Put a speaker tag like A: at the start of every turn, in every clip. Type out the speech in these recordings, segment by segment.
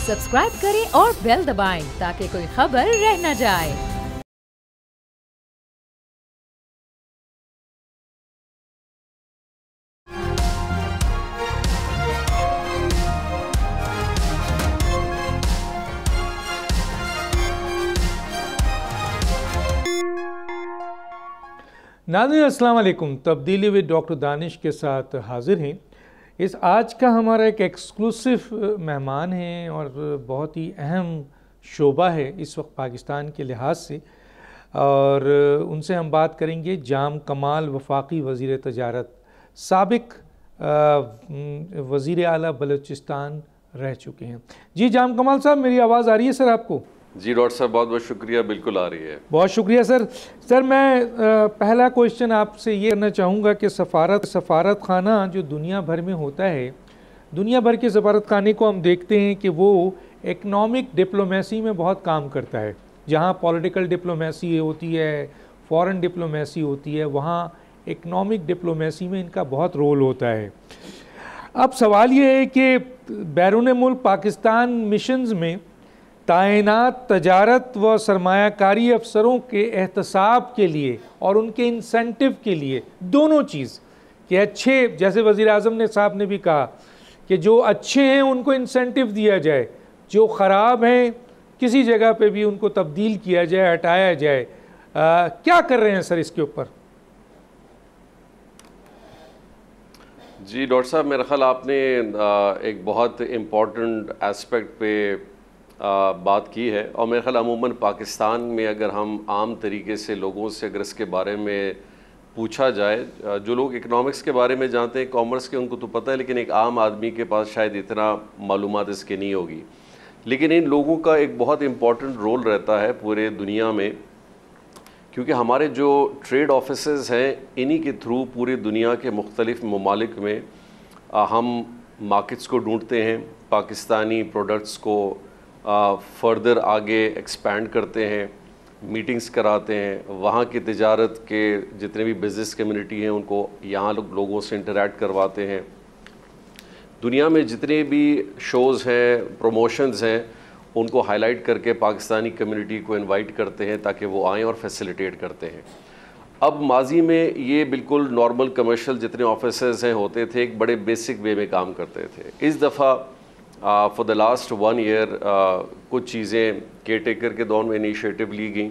A: Subscribe करें और bell दबाएं ताकि कोई खबर रह न जाए।
B: नाज़रीन अस्सलाम वालेकुम। तब्दीली विद डॉक्टर दानिश के साथ हाजिर हैं। इस आज का हमारा एक एक्सक्लूसिव मेहमान हैं और बहुत ही अहम शोबा है इस वक्त पाकिस्तान के लिहाज से, और उनसे हम बात करेंगे जाम कमाल वफाकी वज़ीर तजारत, साबिक वज़ीर आला बलूचिस्तान रह चुके हैं। जी जाम कमाल साहब, मेरी आवाज़ आ रही है सर आपको?
C: जी डॉक्टर साहब, बहुत बहुत शुक्रिया, बिल्कुल आ रही है।
B: बहुत शुक्रिया सर। सर मैं पहला क्वेश्चन आपसे ये करना चाहूँगा कि सफ़ारत खाना जो दुनिया भर में होता है, दुनिया भर के सफ़ारत खाने को हम देखते हैं कि वो इकनॉमिक डिप्लोमेसी में बहुत काम करता है। जहाँ पॉलिटिकल डिप्लोमेसी होती है, फॉरेन डिप्लोमेसी होती है, वहाँ इकनॉमिक डिप्लोमेसी में इनका बहुत रोल होता है। अब सवाल ये है कि बैरून मुल्क पाकिस्तान मिशंस में तैनात तजारत व सरमायाकारी अफसरों के एहतसाब के लिए और उनके इंसेंटिव के लिए, दोनों चीज़ कि अच्छे, जैसे वज़ीर आज़म ने साहब ने भी कहा कि जो अच्छे हैं उनको इंसेंटिव दिया जाए, जो ख़राब हैं किसी जगह पे भी उनको तब्दील किया जाए, हटाया जाए। क्या कर रहे हैं सर इसके ऊपर?
C: जी डॉक्टर साहब, मेरा ख्याल आपने एक बहुत इम्पॉर्टेंट एस्पेक्ट पे बात की है, और मेरे ख्याल अमूमन पाकिस्तान में अगर हम आम तरीके से लोगों से अगर इसके बारे में पूछा जाए, जो लोग इकनॉमिक्स के बारे में जानते हैं, कॉमर्स के, उनको तो पता है, लेकिन एक आम आदमी के पास शायद इतना मालूमात इसके नहीं होगी। लेकिन इन लोगों का एक बहुत इम्पॉर्टेंट रोल रहता है पूरे दुनिया में, क्योंकि हमारे जो ट्रेड ऑफिसेज़ हैं, इन्हीं के थ्रू पूरी दुनिया के मुख्तलिफ़ ममालिक में हम मार्केट्स को ढूँढते हैं, पाकिस्तानी प्रोडक्ट्स को फर्दर आगे एक्सपैंड करते हैं, मीटिंग्स कराते हैं, वहाँ की तिजारत के जितने भी बिज़नेस कम्युनिटी हैं उनको यहाँ लोगों से इंटरैक्ट करवाते हैं। दुनिया में जितने भी शोज़ हैं, प्रमोशंस हैं, उनको हाईलाइट करके पाकिस्तानी कम्युनिटी को इनवाइट करते हैं ताकि वो आएँ और फैसिलिटेट करते हैं। अब माजी में ये बिल्कुल नॉर्मल कमर्शियल जितने ऑफिसर्स हैं होते थे, एक बड़े बेसिक वे में काम करते थे। इस दफ़ा फॉर द लास्ट 1 ईयर कुछ चीज़ें केयर टेकर के दौर में इनिशिएटिव ली गई,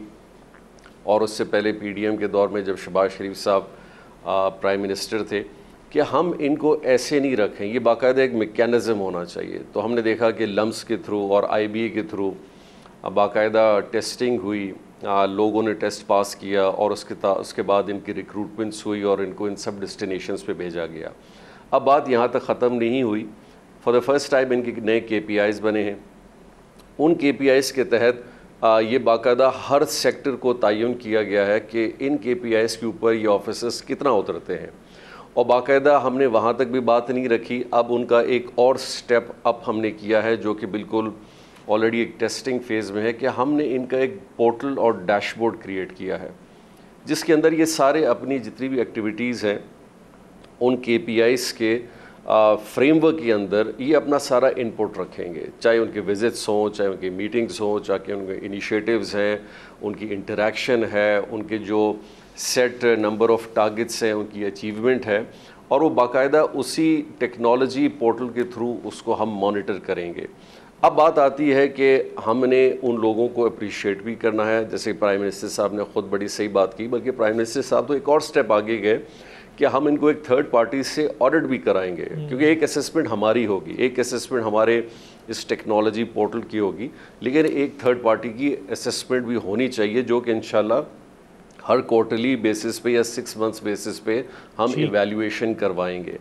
C: और उससे पहले पीडीएम के दौर में जब शहबाज शरीफ साहब प्राइम मिनिस्टर थे, कि हम इनको ऐसे नहीं रखें, ये बाकायदा एक मैकेनिज़्म होना चाहिए। तो हमने देखा कि लम्स के थ्रू और आईबीए के थ्रू बाकायदा टेस्टिंग हुई, लोगों ने टेस्ट पास किया, और उसके बाद इनकी रिक्रूटमेंट्स हुई और इनको इन सब डेस्टिनेशंस पे भेजा गया। अब बात यहाँ तक ख़त्म नहीं हुई। फॉर द फर्स्ट टाइम इनके नए KPIs बने हैं। उन KPIs के तहत ये बाकायदा हर सेक्टर को तयन किया गया है कि इन KPIs के ऊपर ये ऑफिसर्स कितना उतरते हैं, और बाकायदा हमने वहाँ तक भी बात नहीं रखी। अब उनका एक और स्टेप अप हमने किया है, जो कि बिल्कुल ऑलरेडी एक टेस्टिंग फेज़ में है, कि हमने इनका एक पोर्टल और डैशबोर्ड क्रिएट किया है, जिसके अंदर ये सारे अपनी जितनी भी एक्टिविटीज़ हैं उन KPIs के फ्रेमवर्क के अंदर ये अपना सारा इनपुट रखेंगे, चाहे उनके विज़िट्स हों, चाहे उनकी मीटिंग्स हों, चाहे उनके इनिशिएटिव्स हैं, उनकी इंटरेक्शन है, उनके जो सेट नंबर ऑफ़ टारगेट्स हैं, उनकी अचीवमेंट है, और वो बाकायदा उसी टेक्नोलॉजी पोर्टल के थ्रू उसको हम मॉनिटर करेंगे। अब बात आती है कि हमने उन लोगों को अप्रिशिएट भी करना है, जैसे प्राइम मिनिस्टर साहब ने ख़ुद बड़ी सही बात की, बल्कि प्राइम मिनिस्टर साहब तो एक और स्टेप आगे गए कि हम इनको एक थर्ड पार्टी से ऑडिट भी कराएंगे, क्योंकि एक असेसमेंट हमारी होगी, एक असेसमेंट हमारे इस टेक्नोलॉजी पोर्टल की होगी, लेकिन एक थर्ड पार्टी की असेसमेंट भी होनी चाहिए, जो कि इंशाल्लाह हर क्वार्टरली बेसिस पे या 6 मंथ्स बेसिस पे हम इवैल्यूएशन करवाएंगे।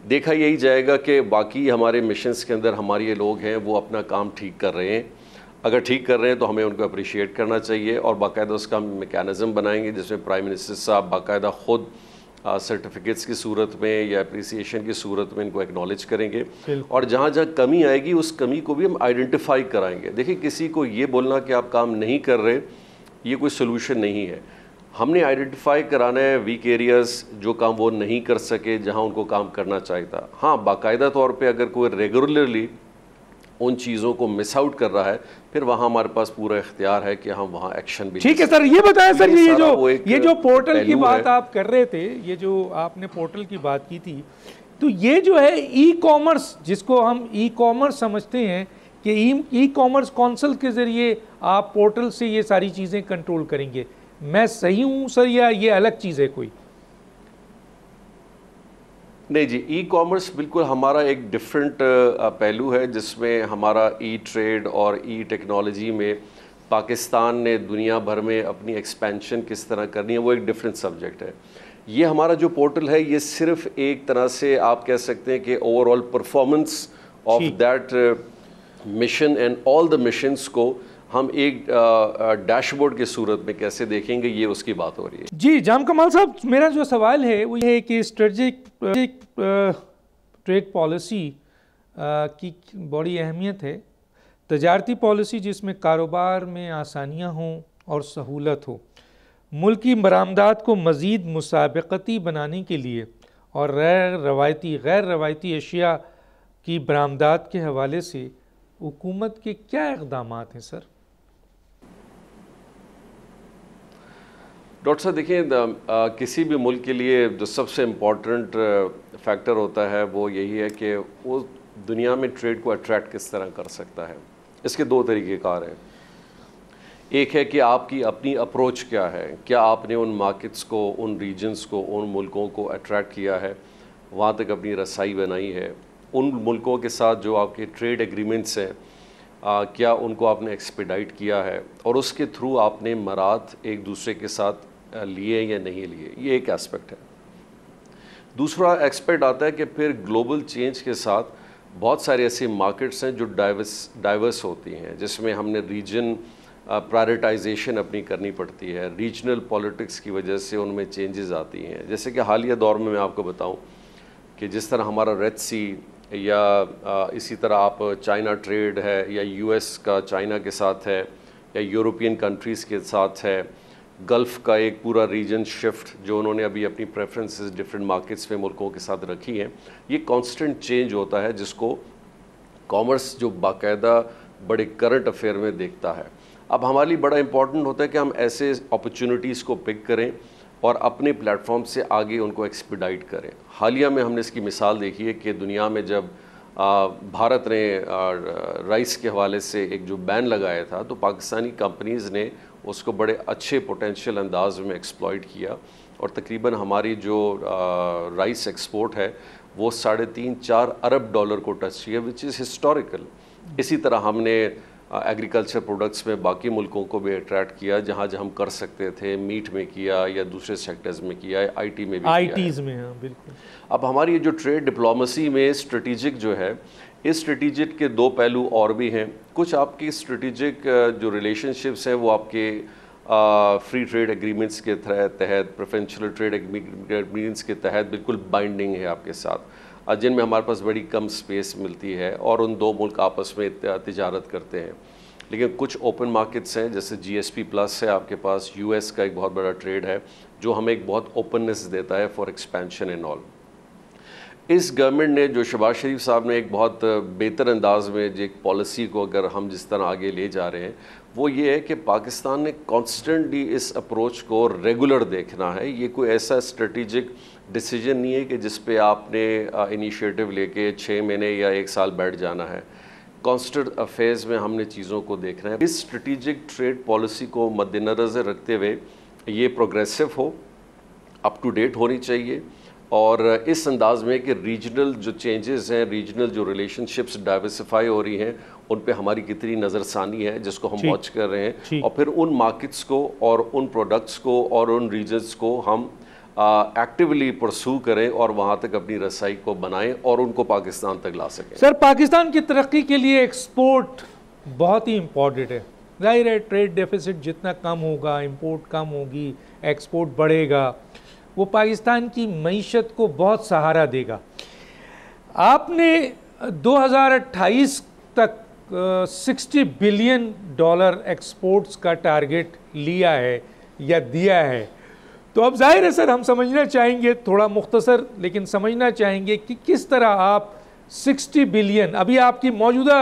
C: देखा यही जाएगा कि बाकी हमारे मिशंस के अंदर हमारे ये लोग हैं वो अपना काम ठीक कर रहे हैं। अगर ठीक कर रहे हैं तो हमें उनको अप्रिशिएट करना चाहिए, और बाकायदा उसका मैकेनिज़्म बनाएंगे जिसमें प्राइम मिनिस्टर साहब बाकायदा ख़ुद सर्टिफिकेट्स की सूरत में या अप्रिसिएशन की सूरत में इनको एक्नॉलेज करेंगे, और जहाँ जहाँ कमी आएगी उस कमी को भी हम आइडेंटिफाई कराएंगे। देखिए, किसी को ये बोलना कि आप काम नहीं कर रहे, ये कोई सोल्यूशन नहीं है। हमने आइडेंटिफाई कराना है वीक एरियाज़, जो काम वो नहीं कर सके, जहाँ उनको काम करना चाहिए था। हाँ, बाकायदा तौर पे अगर कोई रेगुलरली उन चीज़ों को मिस आउट कर रहा है, फिर वहाँ हमारे पास पूरा इख्तियार है कि हम वहाँ एक्शन भी।
B: ठीक है सर, ये बताएं सर, ये जो पोर्टल की बात
C: है।
B: आप कर रहे थे, ये जो आपने पोर्टल की बात की थी, तो ये जो है ई कॉमर्स, जिसको हम ई कॉमर्स समझते हैं कि ई कॉमर्स कौंसिल के ज़रिए आप पोर्टल से ये सारी चीज़ें कंट्रोल करेंगे, मैं सही हूँ सर या ये अलग चीज़ है कोई?
C: नहीं जी, ई कॉमर्स बिल्कुल हमारा एक डिफरेंट पहलू है, जिसमें हमारा ई ट्रेड और ई टेक्नोलॉजी में पाकिस्तान ने दुनिया भर में अपनी एक्सपेंशन किस तरह करनी है, वो एक डिफरेंट सब्जेक्ट है। ये हमारा जो पोर्टल है, ये सिर्फ एक तरह से आप कह सकते हैं कि overall performance of that mission and all the missions को हम एक डैशबोर्ड की सूरत में कैसे देखेंगे, ये उसकी बात हो रही है।
B: जी जाम कमाल साहब, मेरा जो सवाल है वो ये है कि स्ट्रेटजिक ट्रेड पॉलिसी की बड़ी अहमियत है। तजारती पॉलिसी जिसमें कारोबार में आसानियाँ हों और सहूलत हो, मुल्की बरामदात को मज़ीद मुसाबकती बनाने के लिए और गैर रवायती अशिया की बरामदात के हवाले से हुकूमत के क्या इक़दामात हैं सर?
C: डॉक्टर साहब देखिए, किसी भी मुल्क के लिए जो सबसे इम्पॉर्टेंट फैक्टर होता है वो यही है कि वो दुनिया में ट्रेड को अट्रैक्ट किस तरह कर सकता है। इसके दो तरीक़ेकार हैं। एक है कि आपकी अपनी अप्रोच क्या है, क्या आपने उन मार्केट्स को, उन रीजन्स को, उन मुल्कों को अट्रैक्ट किया है, वहाँ तक अपनी रसाई बनाई है, उन मुल्कों के साथ जो आपके ट्रेड एग्रीमेंट्स हैं क्या उनको आपने एक्सपेडाइट किया है, और उसके थ्रू आपने मराद एक दूसरे के साथ लिए या नहीं लिए। ये एक एस्पेक्ट है। दूसरा एस्पेक्ट आता है कि फिर ग्लोबल चेंज के साथ बहुत सारे ऐसे मार्केट्स हैं जो डाइवर्स होती हैं, जिसमें हमने रीजन प्रायोरिटाइजेशन अपनी करनी पड़ती है। रीजनल पॉलिटिक्स की वजह से उनमें चेंजेस आती हैं। जैसे कि हालिया दौर में मैं आपको बताऊं कि जिस तरह हमारा रेड सी या इसी तरह आप चाइना ट्रेड है, या यूएस का चाइना के साथ है, या यूरोपियन कंट्रीज़ के साथ है, गल्फ़ का एक पूरा रीजन शिफ्ट जो उन्होंने अभी अपनी प्रेफरेंसेस डिफरेंट मार्केट्स में मुल्कों के साथ रखी हैं, ये कांस्टेंट चेंज होता है, जिसको कॉमर्स जो बाकायदा बड़े करंट अफेयर में देखता है। अब हमारे लिए बड़ा इंपॉर्टेंट होता है कि हम ऐसे अपॉर्चुनिटीज़ को पिक करें और अपने प्लेटफॉर्म से आगे उनको एक्सपीडाइट करें। हालिया में हमने इसकी मिसाल देखी है कि दुनिया में जब भारत ने राइस के हवाले से एक जो बैन लगाया था, तो पाकिस्तानी कंपनीज़ ने उसको बड़े अच्छे पोटेंशियल अंदाज में एक्सप्लॉइट किया, और तकरीबन हमारी जो राइस एक्सपोर्ट है वो 3.5-4 अरब डॉलर को टच किया, विच इज़ हिस्टोरिकल। इसी तरह हमने एग्रीकल्चर प्रोडक्ट्स में बाकी मुल्कों को भी अट्रैक्ट किया, जहाँ हम कर सकते थे, मीट में किया या दूसरे सेक्टर्स में किया, आईटी में भी
B: आईटीज़ में। हाँ बिल्कुल।
C: अब हमारी ये जो ट्रेड डिप्लोमेसी में स्ट्रेटिजिक जो है, इस स्ट्रेटिजिक के दो पहलू और भी हैं। कुछ आपकी स्ट्रेटिजिक जो रिलेशनशिप्स हैं वो आपके फ्री ट्रेड एग्रीमेंट्स के तहत, प्रेफरेंशियल ट्रेड एग्रीमेंट्स के तहत बिल्कुल बाइंडिंग है आपके साथ, जिनमें हमारे पास बड़ी कम स्पेस मिलती है और उन दो मुल्क आपस में तिजारत करते हैं। लेकिन कुछ ओपन मार्केट्स हैं, जैसे GSP प्लस है आपके पास, US का एक बहुत बड़ा ट्रेड है जो हमें एक बहुत ओपननेस देता है फॉर एक्सपेंशन एंड ऑल। इस गवर्नमेंट ने, जो शहबाज शरीफ साहब ने एक बहुत बेहतर अंदाज में जो एक पॉलिसी को अगर हम जिस तरह आगे ले जा रहे हैं, वो ये है कि पाकिस्तान ने कॉन्स्टेंटली इस अप्रोच को रेगुलर देखना है। ये कोई ऐसा स्ट्रेटिजिक डिसीजन नहीं है कि जिस पे आपने इनिशिएटिव लेके 6 महीने या 1 साल बैठ जाना है। कॉन्स्टेंट अफेयर्स में हमने चीज़ों को देखना है। इस स्ट्रेटिजिक ट्रेड पॉलिसी को मद्देनज़र रखते हुए ये प्रोग्रेसिव हो, अप टू डेट होनी चाहिए, और इस अंदाज में कि रीजनल जो चेंजेस हैं, रीजनल जो रिलेशनशिप्स डाइवर्सिफाई हो रही हैं, उन पे हमारी कितनी नज़रसानी है जिसको हम वॉच कर रहे हैं, और फिर उन मार्केट्स को और उन प्रोडक्ट्स को और उन रीजन्स को हम एक्टिवली परसू करें और वहाँ तक अपनी रसाई को बनाएं और उनको पाकिस्तान तक ला सकें।
B: सर, पाकिस्तान की तरक्की के लिए एक्सपोर्ट बहुत ही इम्पॉर्टेंट है। जाहिर है ट्रेड डेफिसिट जितना कम होगा, इंपोर्ट कम होगी, एक्सपोर्ट बढ़ेगा, वो पाकिस्तान की मईशत को बहुत सहारा देगा। आपने 2028 तक $60 बिलियन एक्सपोर्ट्स का टारगेट लिया है या दिया है, तो अब जाहिर है सर हम समझना चाहेंगे, थोड़ा मुख्तसर लेकिन समझना चाहेंगे कि किस तरह आप 60 बिलियन, अभी आपकी मौजूदा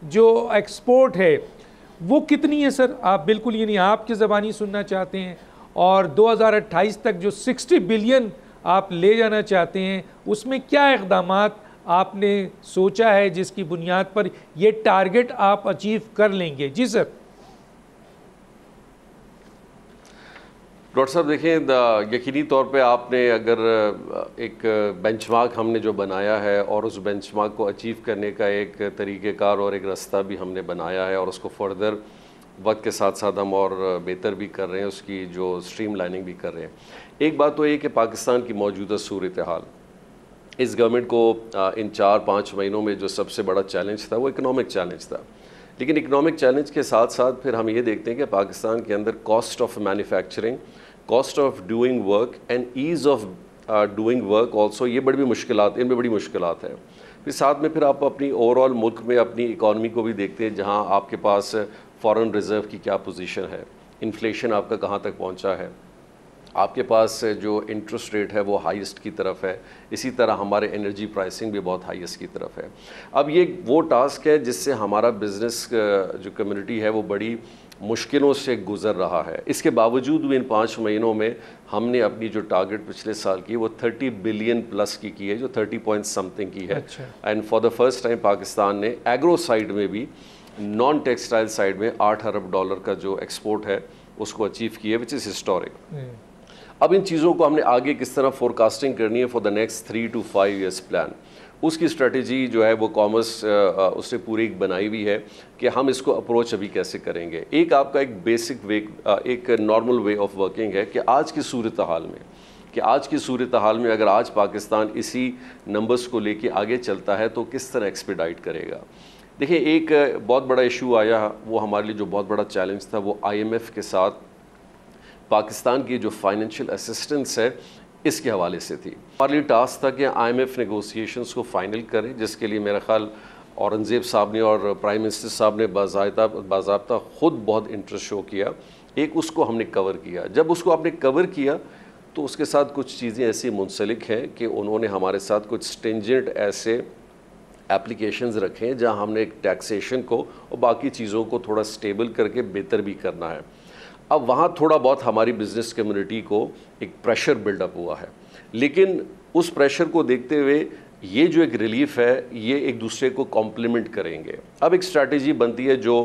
B: जो एक्सपोर्ट है वो कितनी है सर? आप बिल्कुल यानी आपकी ज़बानी सुनना चाहते हैं, और 2028 तक जो 60 बिलियन आप ले जाना चाहते हैं उसमें क्या इक़दामात आपने सोचा है जिसकी बुनियाद पर ये टारगेट आप अचीव कर लेंगे? जी सर।
C: डॉक्टर साहब देखें, यकीनी तौर पे आपने अगर एक बेंचमार्क हमने जो बनाया है और उस बेंचमार्क को अचीव करने का एक तरीक़ेकार और एक रास्ता भी हमने बनाया है, और उसको फर्दर वक्त के साथ साथ हम और बेहतर भी कर रहे हैं, उसकी जो स्ट्रीमलाइनिंग भी कर रहे हैं। एक बात तो ये कि पाकिस्तान की मौजूदा सूरत हाल, इस गवर्नमेंट को इन 4-5 महीनों में जो सबसे बड़ा चैलेंज था वो इकनॉमिक चैलेंज था। लेकिन इकनॉमिक चैलेंज के साथ साथ फिर हम ये देखते हैं कि पाकिस्तान के अंदर cost of manufacturing, cost of doing work and ease of doing work also, ये बड़ी मुश्किलात, इनमें बड़ी मुश्किलात है। फिर साथ में फिर आप अपनी ओवरऑल मुल्क में अपनी इकॉनमी को भी देखते हैं, जहाँ आपके पास फॉरेन रिज़र्व की क्या पोजीशन है, इन्फ्लेशन आपका कहाँ तक पहुँचा है, आपके पास जो इंटरेस्ट रेट है वो हाईएस्ट की तरफ है, इसी तरह हमारे एनर्जी प्राइसिंग भी बहुत हाईएस्ट की तरफ है। अब ये वो टास्क है जिससे हमारा बिज़नेस जो कम्युनिटी है वो बड़ी मुश्किलों से गुज़र रहा है। इसके बावजूद भी इन 5 महीनों में हमने अपनी जो टारगेट पिछले साल की वो 30 बिलियन प्लस की है, जो 30 पॉइंट समथिंग की है। And for the first time Pakistan ने एग्रो साइड में भी, नॉन टेक्सटाइल साइड में 8 अरब डॉलर का जो एक्सपोर्ट है उसको अचीव किया, विच इज़ हिस्टोरिक। अब इन चीज़ों को हमने आगे किस तरह फोरकास्टिंग करनी है for the next 3 to 5 years plan, उसकी स्ट्रेटजी जो है वो कॉमर्स उसने पूरी एक बनाई हुई है कि हम इसको अप्रोच अभी कैसे करेंगे। एक आपका एक बेसिक वे, एक नॉर्मल वे ऑफ वर्किंग है कि आज की सूरत हाल में अगर आज पाकिस्तान इसी नंबर्स को लेके आगे चलता है तो किस तरह एक्सपीडाइट करेगा। देखिए, एक बहुत बड़ा इशू आया, वो हमारे लिए जो बहुत बड़ा चैलेंज था वो IMF के साथ पाकिस्तान की जो फाइनेंशियल असिस्टेंस है इसके हवाले से थी। हमारे लिए टास्क था कि IMF नेगोशिएशंस को फ़ाइनल करें, जिसके लिए मेरा ख्याल औरंगज़ेब साहब ने और प्राइम मिनिस्टर साहब ने बाज़ाब्ता ख़ुद बहुत इंटरेस्ट शो किया। एक उसको हमने कवर किया। जब उसको आपने कवर किया तो उसके साथ कुछ चीज़ें ऐसी मुंसलिक हैं कि उन्होंने हमारे साथ कुछ स्टिंजेंट ऐसे एप्लीकेशंस रखे हैं जहाँ हमने एक टैक्सेशन को और बाकी चीज़ों को थोड़ा स्टेबल करके बेहतर भी करना है। अब वहाँ थोड़ा बहुत हमारी बिज़नेस कम्युनिटी को एक प्रेशर बिल्डअप हुआ है, लेकिन उस प्रेशर को देखते हुए ये जो एक रिलीफ है ये एक दूसरे को कॉम्प्लीमेंट करेंगे। अब एक स्ट्रैटेजी बनती है जो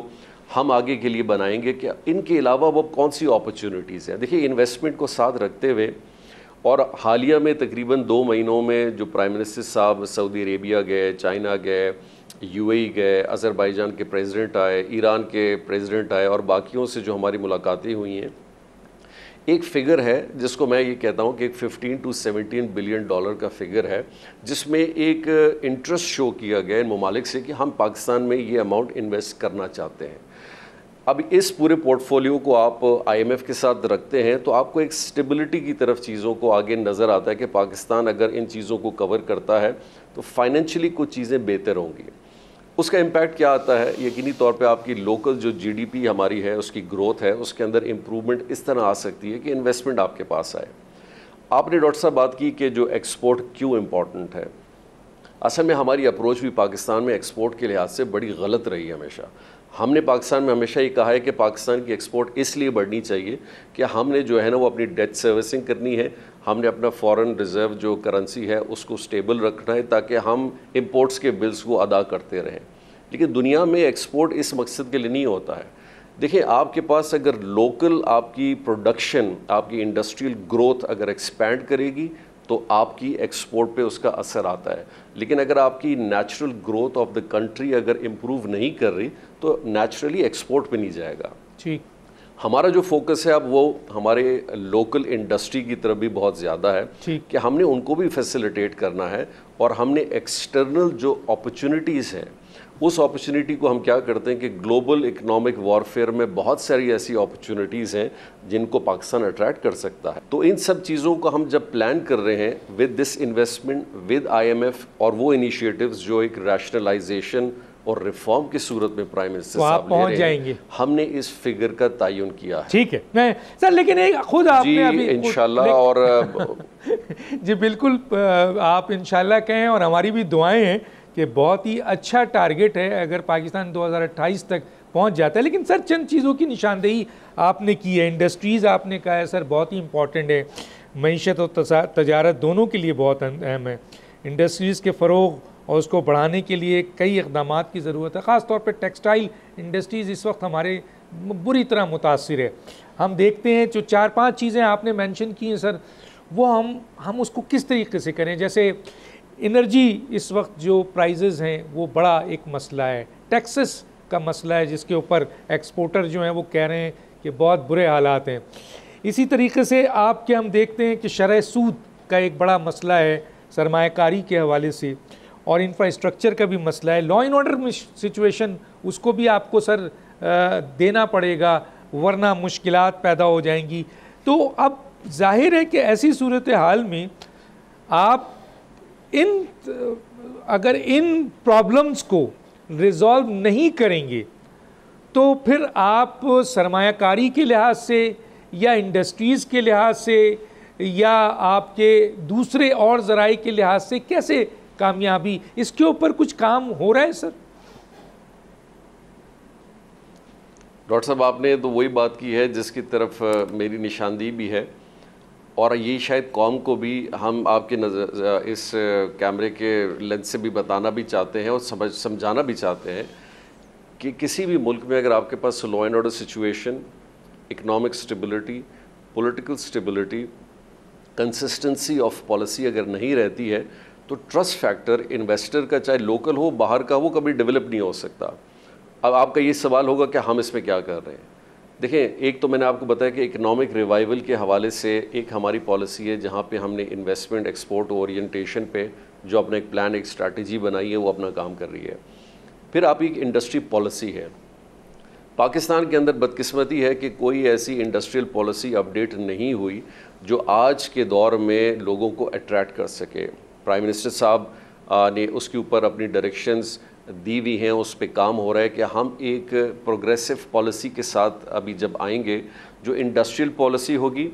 C: हम आगे के लिए बनाएंगे कि इनके अलावा वो कौन सी अपॉर्चुनिटीज़ हैं। देखिए, इन्वेस्टमेंट को साथ रखते हुए और हालिया में तकरीबन 2 महीनों में जो प्राइम मिनिस्टर साहब सऊदी अरेबिया गए, चाइना गए, UAE गए, अज़रबैजान के प्रेसिडेंट आए, ईरान के प्रेसिडेंट आए और बाकियों से जो हमारी मुलाकातें हुई हैं, एक फ़िगर है जिसको मैं ये कहता हूँ कि एक 15 to 17 बिलियन डॉलर का फ़िगर है, जिसमें एक इंटरेस्ट शो किया गया इन ममालिक से कि हम पाकिस्तान में ये अमाउंट इन्वेस्ट करना चाहते हैं। अब इस पूरे पोर्टफोलियो को आप IMF के साथ रखते हैं तो आपको एक स्टेबिलिटी की तरफ चीज़ों को आगे नज़र आता है कि पाकिस्तान अगर इन चीज़ों को कवर करता है तो फाइनेंशियली कुछ चीज़ें बेहतर होंगी। उसका इम्पैक्ट क्या आता है? यकीनी तौर पे आपकी लोकल जो GDP हमारी है उसकी ग्रोथ है, उसके अंदर इम्प्रूवमेंट इस तरह आ सकती है कि इन्वेस्टमेंट आपके पास आए। आपने डॉक्टर साहब बात की कि जो एक्सपोर्ट क्यों इम्पॉर्टेंट है। असल में हमारी अप्रोच भी पाकिस्तान में एक्सपोर्ट के लिहाज से बड़ी गलत रही है। हमेशा हमने पाकिस्तान में हमेशा ये कहा है कि पाकिस्तान की एक्सपोर्ट इसलिए बढ़नी चाहिए कि हमने जो है ना वो अपनी डेट सर्विसिंग करनी है, हमने अपना फॉरेन रिज़र्व जो करेंसी है उसको स्टेबल रखना है ताकि हम इंपोर्ट्स के बिल्स को अदा करते रहें। लेकिन दुनिया में एक्सपोर्ट इस मकसद के लिए नहीं होता है। देखिए, आपके पास अगर लोकल आपकी प्रोडक्शन, आपकी इंडस्ट्रियल ग्रोथ अगर एक्सपैंड करेगी तो आपकी एक्सपोर्ट पे उसका असर आता है। लेकिन अगर आपकी natural growth of the country अगर इम्प्रूव नहीं कर रही तो नेचुरली एक्सपोर्ट पे नहीं जाएगा।
B: ठीक,
C: हमारा जो फोकस है अब वो हमारे लोकल इंडस्ट्री की तरफ भी बहुत ज़्यादा है कि हमने उनको भी फैसिलिटेट करना है और हमने एक्सटर्नल जो अपॉर्चुनिटीज़ हैं उस अपॉर्चुनिटी को हम क्या करते हैं कि ग्लोबल इकोनॉमिक वॉरफेयर में बहुत सारी ऐसी अपॉर्चुनिटीज़ हैं जिनको पाकिस्तान अट्रैक्ट कर सकता है। तो इन सब चीज़ों को हम जब प्लान कर रहे हैं with this investment, with IMF और वो इनिशिएटिव्स जो एक रैशनलाइजेशन और रिफॉर्म की सूरत में प्राइम मिनिस्टर साहब
B: पहुंच जाएंगे,
C: हमने इस फिगर का तयन किया है।
B: ठीक है, मैं सर, लेकिन एक खुद आपने अभी
C: इंशाल्लाह और
B: जी बिल्कुल, आप इंशाल्लाह कहें और हमारी भी दुआएं हैं कि बहुत ही अच्छा टारगेट है अगर पाकिस्तान 2028 तक पहुंच जाता है। लेकिन सर चंद चीज़ों की निशानदेही आपने की है। इंडस्ट्रीज़ आपने कहा है सर बहुत ही इंपॉर्टेंट है, मईशत और तजारत दोनों के लिए बहुत अहम है। इंडस्ट्रीज़ के फ़रोग़ और उसको बढ़ाने के लिए कई इक़दामात की ज़रूरत है। ख़ास तौर पर टेक्सटाइल इंडस्ट्रीज़ इस वक्त हमारे बुरी तरह मुतासिर है। हम देखते हैं जो 4-5 चीज़ें आपने मेंशन की हैं सर, वो हम उसको किस तरीके से करें। जैसे एनर्जी इस वक्त जो प्राइजेज़ हैं वो बड़ा एक मसला है, टैक्सेस का मसला है जिसके ऊपर एक्सपोर्टर जो हैं वो कह रहे हैं कि बहुत बुरे हालात हैं। इसी तरीके से आपके हम देखते हैं कि शरह सूद का एक बड़ा मसला है सरमायाकारी के हवाले से, और इंफ्रास्ट्रक्चर का भी मसला है। लॉ एंड ऑर्डर सिचुएशन उसको भी आपको सर देना पड़ेगा, वरना मुश्किलात पैदा हो जाएंगी। तो अब जाहिर है कि ऐसी सूरत हाल में आप अगर इन प्रॉब्लम्स को रिजॉल्व नहीं करेंगे तो फिर आप सरमायाकारी के लिहाज से या इंडस्ट्रीज़ के लिहाज से या आपके दूसरे और ज़राए के लिहाज से कैसे कामयाबी, इसके ऊपर कुछ काम हो रहा है सर?
C: डॉक्टर साहब आपने तो वही बात की है जिसकी तरफ मेरी निशानदेही भी है, और ये शायद कौम को भी हम आपके नज़र इस कैमरे के लेंस से भी बताना भी चाहते हैं और समझाना भी चाहते हैं कि किसी भी मुल्क में अगर आपके पास law and order situation, economic stability, political stability, consistency of policy अगर नहीं रहती है तो ट्रस्ट फैक्टर इन्वेस्टर का, चाहे लोकल हो बाहर का, वो कभी डेवलप नहीं हो सकता। अब आपका ये सवाल होगा कि हम इसमें क्या कर रहे हैं। देखें, एक तो मैंने आपको बताया कि इकोनॉमिक रिवाइवल के हवाले से एक हमारी पॉलिसी है जहाँ पे हमने इन्वेस्टमेंट एक्सपोर्ट ओरिएंटेशन पे जो अपना एक प्लान, एक स्ट्रैटेजी बनाई है, वो अपना काम कर रही है। फिर आप एक इंडस्ट्री पॉलिसी है। पाकिस्तान के अंदर बदकिस्मती है कि कोई ऐसी इंडस्ट्रियल पॉलिसी अपडेट नहीं हुई जो आज के दौर में लोगों को अट्रैक्ट कर सके। प्राइम मिनिस्टर साहब ने उसके ऊपर अपनी डायरेक्शंस दी हुई हैं, उस पे काम हो रहा है कि हम एक प्रोग्रेसिव पॉलिसी के साथ अभी जब आएंगे, जो इंडस्ट्रियल पॉलिसी होगी,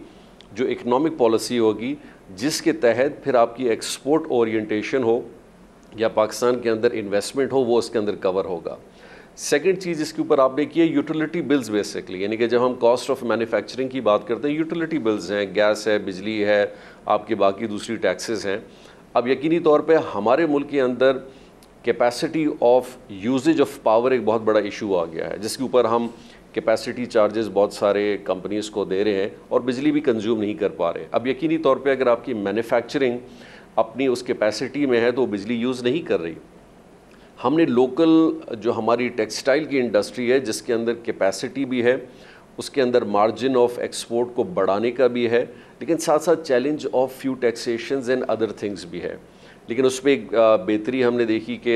C: जो इकोनॉमिक पॉलिसी होगी, जिसके तहत फिर आपकी एक्सपोर्ट ओरिएंटेशन हो या पाकिस्तान के अंदर इन्वेस्टमेंट हो, वो उसके अंदर कवर होगा। सेकंड चीज़ इसके ऊपर आपने की है यूटिलिटी बिल्स बेसिकली, यानी कि जब हम कॉस्ट ऑफ मैन्युफैक्चरिंग की बात करते हैं, यूटिलिटी बिल्स हैं, गैस है, बिजली है, आपके बाकी दूसरी टैक्सेस हैं। अब यकीनी तौर पे हमारे मुल्क के अंदर capacity of usages of power एक बहुत बड़ा इशू आ गया है, जिसके ऊपर हम कैपेसिटी चार्जेस बहुत सारे कंपनीज़ को दे रहे हैं और बिजली भी कंज्यूम नहीं कर पा रहे। अब यकीनी तौर पे अगर आपकी मैन्युफैक्चरिंग अपनी उस कैपेसिटी में है तो वो बिजली यूज़ नहीं कर रही। हमने लोकल जो हमारी टेक्सटाइल की इंडस्ट्री है, जिसके अंदर कैपेसिटी भी है, उसके अंदर मार्जिन ऑफ एक्सपोर्ट को बढ़ाने का भी है, लेकिन साथ साथ challenge of few taxations and other things भी है। लेकिन उस पर एक बेहतरी हमने देखी कि